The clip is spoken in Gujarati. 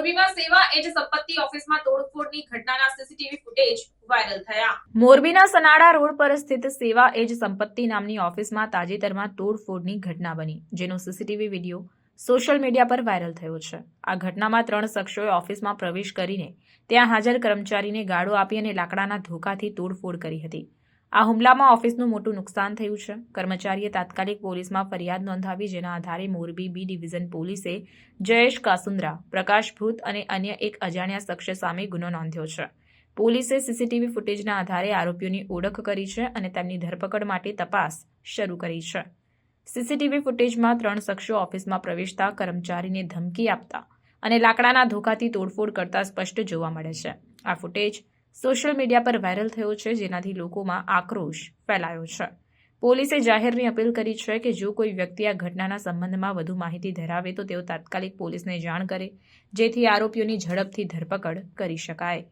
મોરબીમાં સેવા એજ સંપત્તિ ઓફિસમાં તોડફોડની ઘટનાના સીસીટીવી ફૂટેજ વાયરલ થયા। મોરબીના સનાડા રોડ પર સ્થિત સેવા એજ સંપત્તિ નામની ઓફિસમાં તાજેતરમાં તોડફોડની ઘટના બની, જેનો સીસીટીવી વિડીયો સોશિયલ મીડિયા પર વાયરલ થયો છે। આ ઘટનામાં 3 શખ્સોએ ઓફિસમાં પ્રવેશ કરીને ત્યાં હાજર કર્મચારીને ગાળો આપી અને લાકડાના ધોકાથી તોડફોડ કરી હતી। આ હુમલામાં ઓફિસનું મોટું નુકસાન થયું છે। કર્મચારીએ તાત્કાલિક પોલીસમાં ફરિયાદ નોંધાવી, જેના આધારે મોરબી બી ડિવિઝન પોલીસે જયેશ કાસુંદ્રા, પ્રકાશ ભૂત અને અન્ય એક અજાણ્યા શખ્સ સામે ગુનો નોંધ્યો છે। પોલીસે સીસીટીવી ફૂટેજના આધારે આરોપીઓની ઓળખ કરી છે અને તેમની ધરપકડ માટે તપાસ શરૂ કરી છે। સીસીટીવી ફૂટેજમાં 3 શખ્સો ઓફિસમાં પ્રવેશતા કર્મચારીને ધમકી આપતા અને લાકડાના ધોકાથી તોડફોડ કરતા સ્પષ્ટ જોવા મળે છે। આ ફૂટેજ સોશિયલ મીડિયા પર વાયરલ થયો છે, જેનાથી લોકોમાં આક્રોશ ફેલાયો છે। પોલીસે જાહેરને અપીલ કરી છે કે જો કોઈ વ્યક્તિ આ ઘટનાના સંબંધમાં વધુ માહિતી ધરાવે તો તેઓ તાત્કાલિક પોલીસને જાણ કરે, જેથી આરોપીઓની ઝડપથી ધરપકડ કરી શકાય।